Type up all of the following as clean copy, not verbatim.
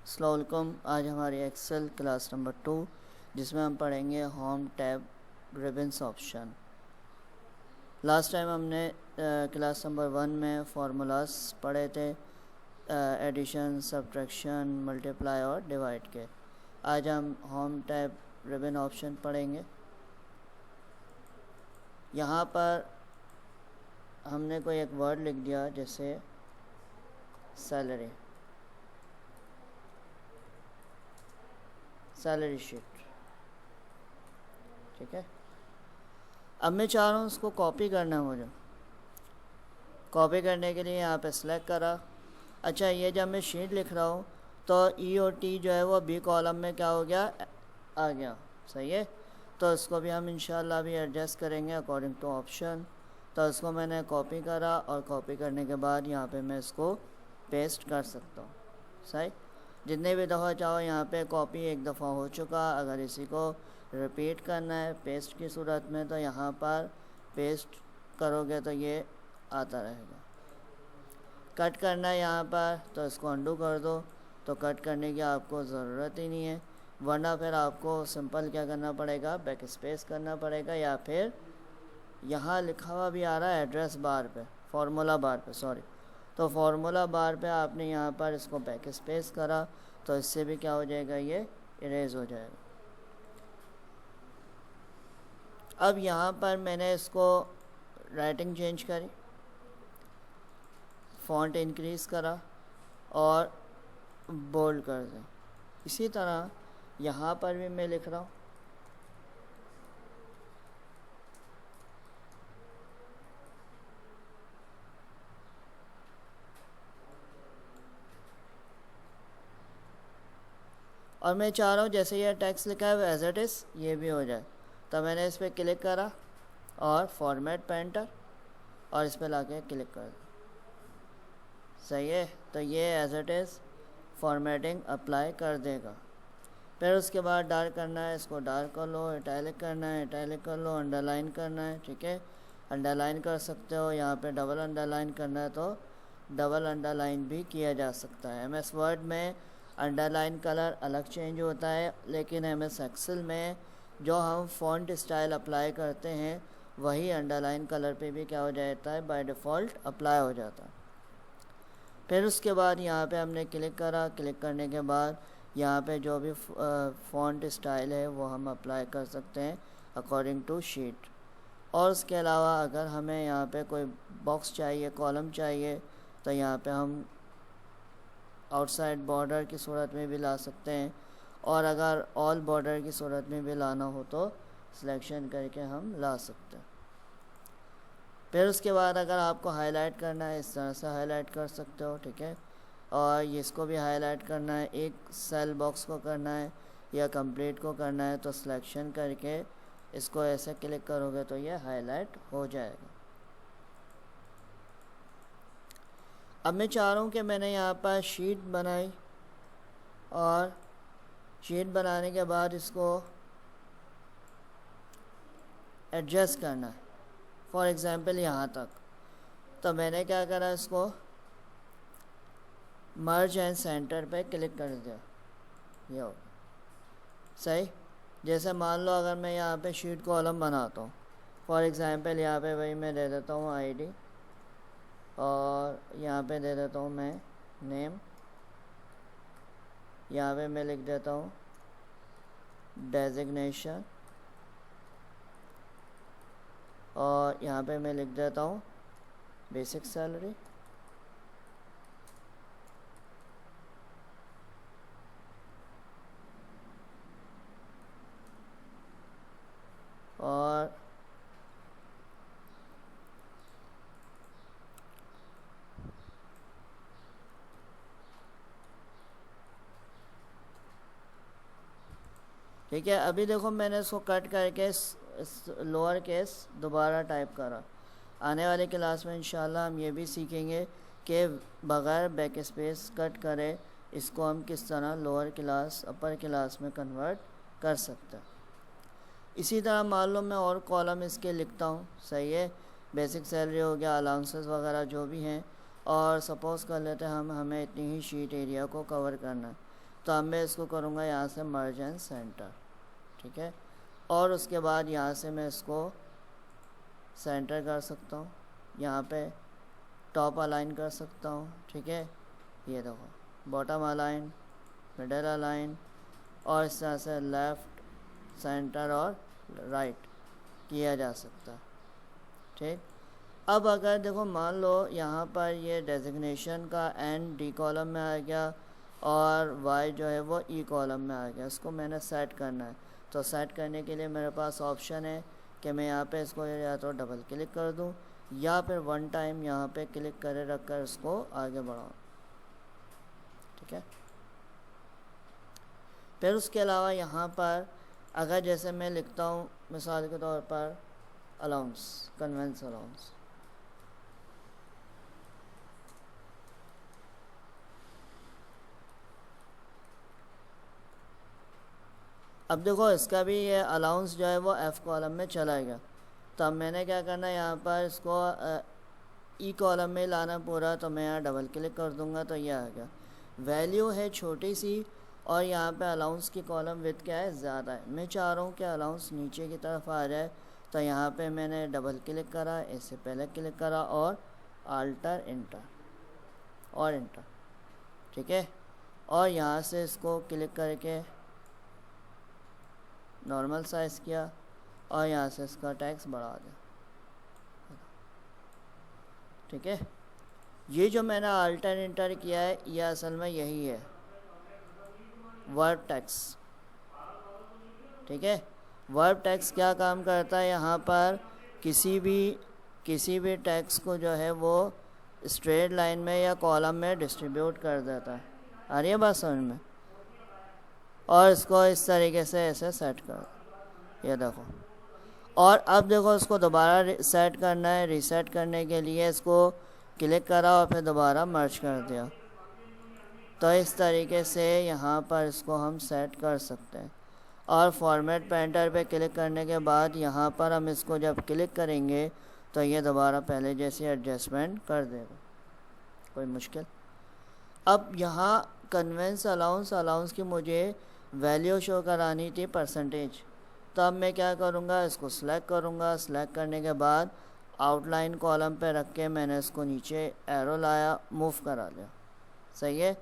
السلام علیکم. آج ہماری ایکسل کلاس نمبر 2 جس میں ہم پڑھیں گے home tab ribbons option. Last time ہم نے کلاس نمبر 1 میں فارمولاز پڑھے تھے، ایڈیشن، سبٹریکشن، ملٹیپلائی اور ڈیوائڈ کے. آج ہم ہوم ٹیب ریبن آپشن پڑھیں گے. یہاں پر ہم نے کوئی ایک ورڈ لکھ دیا جیسے سیلری شیٹ. ٹھیک ہے، اب میں چاہ رہا ہوں اس کو کاپی کرنا ہے. مجھے کاپی کرنے کے لیے یہاں پہ سلیکٹ کرا. اچھا، یہ جب میں شیٹ لکھ رہا ہوں تو ای اور ٹی جو ہے وہ بی کالم میں کیا ہو گیا، آ گیا. صحیح ہے، تو اس کو بھی ہم انشاءاللہ بھی ایڈجسٹ کریں گے اکارڈنگ ٹو آپشن. تو اس کو میں نے کاپی کرا اور کاپی کرنے کے بعد یہاں پہ میں اس کو پیسٹ کر سکتا ہوں. صحیح، جتنے بھی دفعہ چاہو یہاں پہ کاپی ایک دفعہ ہو چکا. اگر اسی کو ریپیٹ کرنا ہے پیسٹ کی صورت میں تو یہاں پر پیسٹ کرو گے تو یہ آتا رہے گا. کٹ کرنا ہے یہاں پر تو اس کو انڈو کر دو، تو کٹ کرنے کی آپ کو ضرورت ہی نہیں ہے. ورنہ پھر آپ کو سمپل کیا کرنا پڑے گا، بیک اسپیس کرنا پڑے گا، یا پھر یہاں لکھا ہوا بھی آ رہا ہے ایڈریس بار پہ، فارمولا بار پہ، تو فارمولا بار پہ آپ نے یہاں پر اس کو بیک اسپیس کرا تو اس سے بھی کیا ہو جائے گا، یہ اریز ہو جائے گا. اب یہاں پر میں نے اس کو رائٹنگ چینج کری، فونٹ انکریز کرا اور بولڈ کر دیں. اسی طرح یہاں پر بھی میں لکھ رہا ہوں. اور میں چاہ رہا ہوں جیسے یہ ٹیکسٹ لکھا ہے ایز اٹ از یہ بھی ہو جائے. تو میں نے اس پہ کلک کرا اور فارمیٹ پینٹر اور اس پہ لا کے کلک کر دیا. صحیح ہے، تو یہ as it is formatting apply کر دے گا. پھر اس کے بعد ڈارک کرنا ہے، اس کو ڈارک کر لو، اٹیلک کرنا ہے اٹیلک کر لو، انڈر لائن کرنا ہے. ٹھیک ہے، انڈر لائن کر سکتے ہو. یہاں پہ ڈبل انڈر لائن کرنا ہے تو ڈبل انڈر لائن بھی کیا جا سکتا ہے. ایم ایس ورڈ میں انڈر لائن کلر الگ چینج ہوتا ہے، لیکن ایم ایس ایکسل میں جو ہم فونٹ اسٹائل اپلائی کرتے ہیں وہی انڈر لائن کلر پہ بھی کیا ہو جاتا ہے، بائی ڈیفالٹ اپلائی ہو جاتا ہے. پھر اس کے بعد یہاں پہ ہم نے کلک کرا. کلک کرنے کے بعد یہاں پہ جو بھی فونٹ اسٹائل ہے وہ ہم اپلائی کر سکتے ہیں اکارڈنگ ٹو شیٹ. اور اس کے علاوہ اگر ہمیں یہاں پہ کوئی باکس چاہیے، کالم چاہیے، تو یہاں پہ ہم آؤٹ سائڈ بارڈر کی صورت میں بھی لا سکتے ہیں. اور اگر آل بارڈر کی صورت میں بھی لانا ہو تو سلیکشن کر کے ہم لا سکتے ہیں. پھر اس کے بعد اگر آپ کو ہائی لائٹ کرنا ہے اس طرح سے ہائی لائٹ کر سکتے ہو. ٹھیک ہے، اور اس کو بھی ہائی لائٹ کرنا ہے، ایک سیل باکس کو کرنا ہے یا کمپلیٹ کو کرنا ہے تو سلیکشن کر کے اس کو ایسے کلک کرو گے تو یہ ہائی لائٹ ہو جائے گا. اب میں چاہ رہا ہوں کہ میں نے یہاں پر شیٹ بنائی اور شیٹ بنانے کے بعد اس کو ایڈجسٹ کرنا ہے، فار ایگزامپل یہاں تک. تو میں نے کیا کرا، اس کو مرج اینڈ سینٹر پہ کلک کر دیا. یہ ہو صحیح. جیسے مان لو اگر میں یہاں پہ شیٹ کالم بناتا ہوں، فار ایگزامپل یہاں پہ وہی میں دے دیتا ہوں آئی ڈی اور یہاں پہ دے دیتا ہوں میں نیم. یہاں پہ میں لکھ دیتا ہوں ڈیزگنیشن اور یہاں پہ میں لکھ دیتا ہوں بیسک سیلری. اور ٹھیک ہے، ابھی دیکھو میں نے اس کو کٹ کر کے لوور کیس دوبارہ ٹائپ کرا. آنے والے کلاس میں انشاءاللہ ہم یہ بھی سیکھیں گے کہ بغیر بیک اسپیس کٹ کرے اس کو ہم کس طرح لوور کلاس اپر کلاس میں کنورٹ کر سکتے ہیں. اسی طرح مان لو میں اور کالم اس کے لکھتا ہوں. صحیح ہے، بیسک سیلری ہو گیا، الاؤنسز وغیرہ جو بھی ہیں، اور سپوز کر لیتے ہیں ہمیں اتنی ہی شیٹ ایریا کو کور کرنا ہے تو اب میں اس کو کروں گا یہاں سے مرج اینڈ سینٹر، ٹھیک ہے، اور اس کے بعد یہاں سے میں اس کو سینٹر کر سکتا ہوں، یہاں پہ ٹاپ الائن کر سکتا ہوں، ٹھیک ہے، یہ دیکھو باٹم الائن، مڈل الائن، اور اس طرح سے لیفٹ، سینٹر اور رائٹ کیا جا سکتا ہے، ٹھیک۔ اب اگر دیکھو مان لو یہاں پر یہ ڈیزگنیشن کا این ڈی کالم میں آ گیا اور وائی جو ہے وہ ای کالم میں آ گیا، اس کو میں نے سیٹ کرنا ہے، تو سیٹ کرنے کے لیے میرے پاس آپشن ہے کہ میں یہاں پہ اس کو یا تو ڈبل کلک کر دوں یا پھر ون ٹائم یہاں پہ کلک کرے رکھ کر اس کو آگے بڑھاؤں، ٹھیک ہے۔ پھر اس کے علاوہ یہاں پر اگر جیسے میں لکھتا ہوں مثال کے طور پر الاؤنس، کنوینس الاؤنس، اب دیکھو اس کا بھی یہ الاؤنس جو ہے وہ ایف کالم میں چلا گیا، تو اب میں نے کیا کرنا ہے یہاں پر اس کو ای کالم میں لانا پورا، تو میں یہاں ڈبل کلک کر دوں گا تو یہ آ گیا، ویلیو ہے چھوٹی سی اور یہاں پہ الاؤنس کی کالم وڈتھ کیا ہے زیادہ ہے، میں چاہ رہا ہوں کہ الاؤنس نیچے کی طرف آ جائے، تو یہاں پہ میں نے ڈبل کلک کرا، اس سے پہلے کلک کرا اور آلٹر انٹر اور انٹر، ٹھیک ہے، اور یہاں سے اس کو کلک کر کے نارمل سائز کیا اور یہاں سے اس کا ٹیکسٹ بڑھا دیا، ٹھیک ہے۔ یہ جو میں نے آلٹر انٹر کیا ہے یہ اصل میں یہی ہے ورب ٹیکسٹ، ٹھیک ہے۔ ورب ٹیکسٹ کیا کام کرتا ہے، یہاں پر کسی بھی ٹیکسٹ کو جو ہے وہ اسٹریٹ لائن میں یا کالم میں ڈسٹریبیوٹ کر دیتا ہے، آ رہی ہے بات سمجھ میں، اور اس کو اس طریقے سے ایسے سیٹ کر، یہ دیکھو، اور اب دیکھو اس کو دوبارہ سیٹ کرنا ہے، ریسیٹ کرنے کے لیے اس کو کلک کرا اور پھر دوبارہ مرج کر دیا، تو اس طریقے سے یہاں پر اس کو ہم سیٹ کر سکتے ہیں، اور فارمیٹ پینٹر پہ کلک کرنے کے بعد یہاں پر ہم اس کو جب کلک کریں گے تو یہ دوبارہ پہلے جیسی ایڈجسٹمنٹ کر دے گا، کوئی مشکل۔ اب یہاں کنوینس الاؤنس کی مجھے ویلیو شو کرانی تھی پرسنٹیج، تو اب میں کیا کروں گا، اس کو سلیکٹ کروں گا، سلیکٹ کرنے کے بعد آؤٹ لائن کالم پہ رکھ کے میں نے اس کو نیچے ایرو لایا، موو کرا لیا، صحیح ہے۔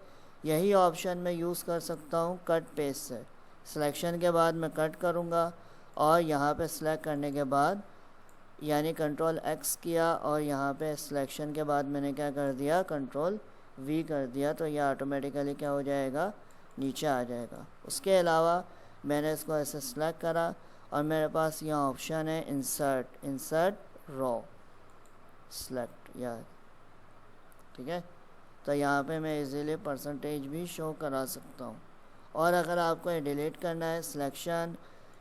یہی آپشن میں یوز کر سکتا ہوں کٹ پیسٹ سے، سلیکشن کے بعد میں کٹ کروں گا اور یہاں پہ سلیکٹ کرنے کے بعد یعنی کنٹرول ایکس کیا اور یہاں پہ سلیکشن کے بعد میں نے کیا کر دیا، کنٹرول وی کر دیا، تو یہ آٹومیٹیکلی کیا ہو جائے گا، نیچے آ جائے گا۔ اس کے علاوہ میں نے اس کو ایسے سلیکٹ کرا اور میرے پاس یہاں آپشن ہے انسرٹ رو سلیکٹ، یا ٹھیک ہے، تو یہاں پہ میں ایزیلی پرسنٹیج بھی شو کرا سکتا ہوں، اور اگر آپ کو یہ ڈیلیٹ کرنا ہے سلیکشن،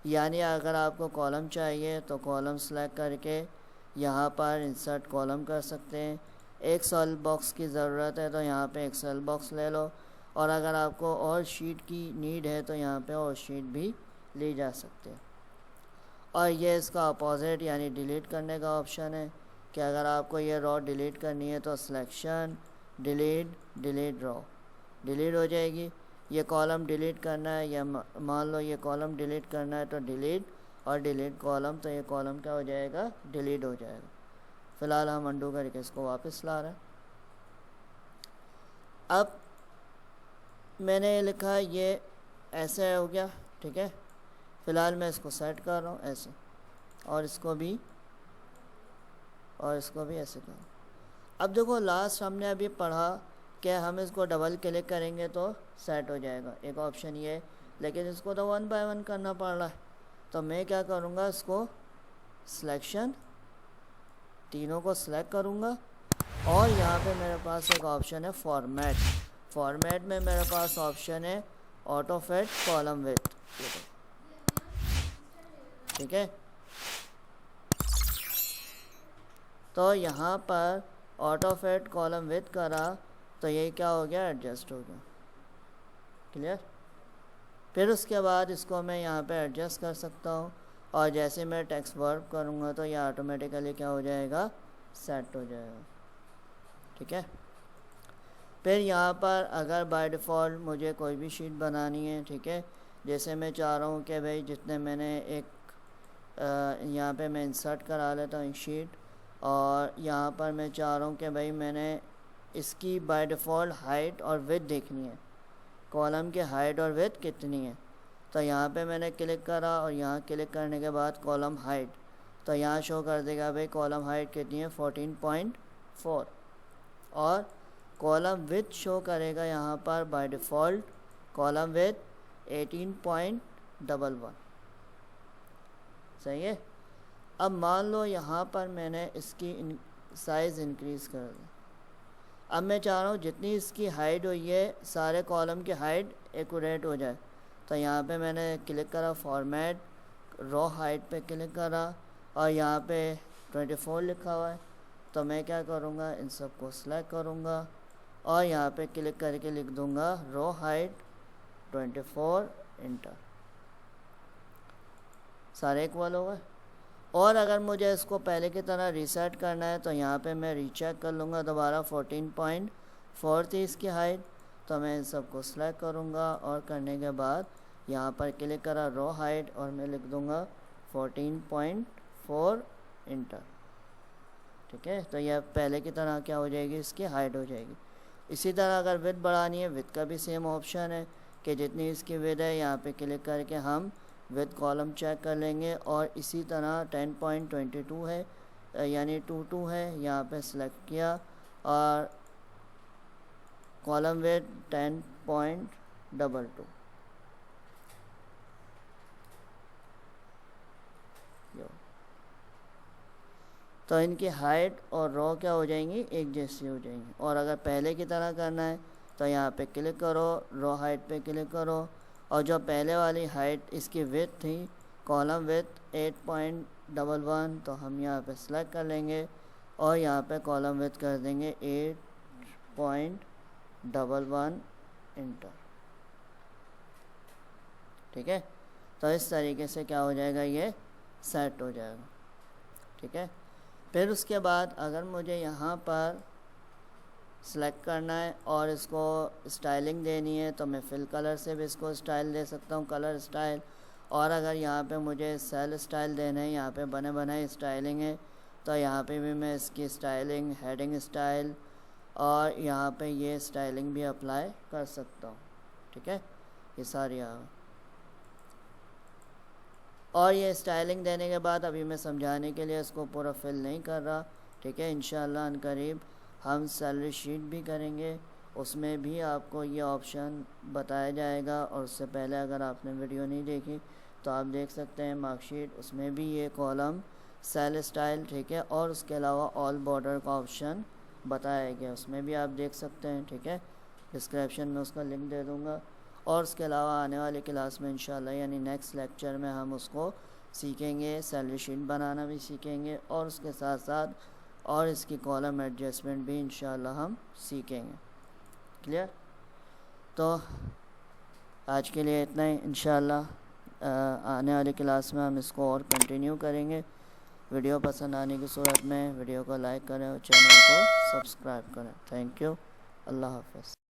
یعنی اگر آپ کو کالم چاہیے تو کالم سلیکٹ کر کے یہاں پر انسرٹ کالم کر سکتے ہیں، ایک سیل باکس کی ضرورت ہے تو یہاں پہ ایک سیل باکس لے لو، اور اگر آپ کو اور شیٹ کی نیڈ ہے تو یہاں پہ اور شیٹ بھی لی جا سکتے ہیں، اور یہ اس کا اپوزٹ یعنی ڈیلیٹ کرنے کا آپشن ہے کہ اگر آپ کو یہ رو ڈیلیٹ کرنی ہے تو سلیکشن ڈیلیٹ رو ڈیلیٹ ہو جائے گی، یہ کالم ڈیلیٹ کرنا ہے، یا مان لو یہ کالم ڈیلیٹ کرنا ہے تو ڈیلیٹ اور ڈیلیٹ کالم، تو یہ کالم کیا ہو جائے گا، ڈیلیٹ ہو جائے گا۔ فی الحال ہم انڈو کر کے اس کو واپس لا رہے ہیں۔ اب میں نے یہ لکھا یہ ایسے ہو گیا، ٹھیک ہے، فی الحال میں اس کو سیٹ کر رہا ہوں ایسے، اور اس کو بھی ایسے کروں۔ اب دیکھو لاسٹ ہم نے ابھی پڑھا کہ ہم اس کو ڈبل کلک کریں گے تو سیٹ ہو جائے گا، ایک آپشن یہ ہے، لیکن اس کو تو 1 بائی 1 کرنا پڑ رہا ہے، تو میں کیا کروں گا، اس کو سلیکشن تینوں کو سلیکٹ کروں گا، اور یہاں پہ میرے پاس ایک آپشن ہے فارمیٹ میں میرے پاس آپشن ہے آٹو فٹ کالم وتھ، ٹھیک ہے، تو یہاں پر آٹو فٹ کالم وتھ کرا تو یہ کیا ہو گیا، ایڈجسٹ ہو گیا، کلیئر۔ پھر اس کے بعد اس کو میں یہاں پہ ایڈجسٹ کر سکتا ہوں، اور جیسے میں ٹیکسٹ ورک کروں گا تو یہ آٹومیٹیکلی کیا ہو جائے گا، سیٹ ہو جائے گا، ٹھیک ہے۔ پھر یہاں پر اگر بائی ڈیفالٹ مجھے کوئی بھی شیٹ بنانی ہے، ٹھیک ہے، جیسے میں چاہ رہا ہوں کہ بھائی جتنے میں نے ایک یہاں پہ میں انسرٹ کرا لیتا ہوں شیٹ، اور یہاں پر میں چاہ رہا ہوں کہ بھائی میں نے اس کی بائی ڈیفالٹ ہائٹ اور وڈتھ دیکھنی ہے، کالم کی ہائٹ اور وڈتھ کتنی ہے. تو یہاں پہ میں نے کلک کرا، اور یہاں کلک کرنے کے بعد کالم ہائٹ، تو یہاں شو کر دے گا بھائی کالم ہائٹ کتنی ہے 14.4، اور کالم وڈتھ شو کرے گا یہاں پر بائی ڈیفالٹ کالم وڈتھ 18.11. صحیح ہے. اب مان لو یہاں پر میں نے اس کی سائز انکریز کر دی. اب میں چاہ رہا ہوں جتنی اس کی ہائٹ ہوئی ہے سارے کالم کی ہائٹ ایکوریٹ ہو جائے. تو یہاں پہ میں نے کلک کرا فارمیٹ رو ہائٹ پہ کلک کرا، اور یہاں پہ 24 لکھا ہوا ہے. تو میں کیا کروں گا، ان سب کو سلیکٹ کروں گا، اور یہاں پہ کلک کر کے لکھ دوں گا رو ہائٹ 24 انٹر. سارے ایکول ہو گئے. اور اگر مجھے اس کو پہلے کی طرح ریسیٹ کرنا ہے تو یہاں پہ میں ری چیک کر لوں گا دوبارہ. 14.4 تھی اس کی ہائٹ، تو میں ان سب کو سلیکٹ کروں گا، اور کرنے کے بعد یہاں پر کلک کرا رو ہائٹ، اور میں لکھ دوں گا 14.4 انٹر. ٹھیک ہے، تو یہ پہلے کی طرح کیا ہو جائے گی، اس کی ہائٹ ہو جائے گی. اسی طرح اگر وڈتھ بڑھانی ہے، وڈتھ کا بھی سیم آپشن ہے کہ جتنی اس کی وڈتھ ہے یہاں پہ کلک کر کے ہم وڈتھ کالم چیک کر لیں گے. اور اسی طرح 10.22 ہے، یعنی 22 ہے، یہاں پہ سلیکٹ کیا، اور کالم وڈتھ 10.22. تو ان کی ہائٹ اور رو کیا ہو جائیں گی، ایک جیسی ہو جائیں گی. اور اگر پہلے کی طرح کرنا ہے تو یہاں پہ کلک کرو، رو ہائٹ پہ کلک کرو، اور جو پہلے والی ہائٹ اس کی وڈتھ تھی کالم وڈتھ 8.11، تو ہم یہاں پہ سلیکٹ کر لیں گے، اور یہاں پہ کالم وڈتھ کر دیں گے 8.11 انٹر. ٹھیک ہے، تو اس طریقے سے کیا ہو جائے گا، یہ سیٹ ہو جائے گا. ٹھیک ہے. پھر اس کے بعد اگر مجھے یہاں پر سلیکٹ کرنا ہے اور اس کو اسٹائلنگ دینی ہے تو میں فل کلر سے بھی اس کو اسٹائل دے سکتا ہوں، کلر اسٹائل. اور اگر یہاں پہ مجھے سیل اسٹائل دینا ہے، یہاں پہ بنے بنائے اسٹائلنگ ہے، تو یہاں پہ بھی میں اس کی اسٹائلنگ، ہیڈنگ اسٹائل، اور یہاں پہ یہ اسٹائلنگ بھی اپلائی کر سکتا ہوں. ٹھیک ہے، یہ ساری اور یہ اسٹائلنگ دینے کے بعد ابھی میں سمجھانے کے لیے اس کو پورا فل نہیں کر رہا. ٹھیک ہے، انشاءاللہ ان قریب ہم سیلری شیٹ بھی کریں گے، اس میں بھی آپ کو یہ آپشن بتایا جائے گا. اور اس سے پہلے اگر آپ نے ویڈیو نہیں دیکھی تو آپ دیکھ سکتے ہیں مارک شیٹ، اس میں بھی یہ کالم سیل اسٹائل، ٹھیک ہے، اور اس کے علاوہ آل بارڈر کا آپشن بتایا گیا، اس میں بھی آپ دیکھ سکتے ہیں. ٹھیک ہے، ڈسکرپشن میں اس کا لنک دے دوں گا. اور اس کے علاوہ آنے والی کلاس میں انشاءاللہ یعنی نیکسٹ لیکچر میں ہم اس کو سیکھیں گے، سیلری شیٹ بنانا بھی سیکھیں گے، اور اس کے ساتھ ساتھ اور اس کی کالم ایڈجسٹمنٹ بھی انشاءاللہ ہم سیکھیں گے. کلیئر؟ تو آج کے لیے اتنا ہی. انشاءاللہ آنے والی کلاس میں ہم اس کو اور کنٹینیو کریں گے. ویڈیو پسند آنے کی صورت میں ویڈیو کو لائک کریں اور چینل کو سبسکرائب کریں. Thank you. اللہ حافظ.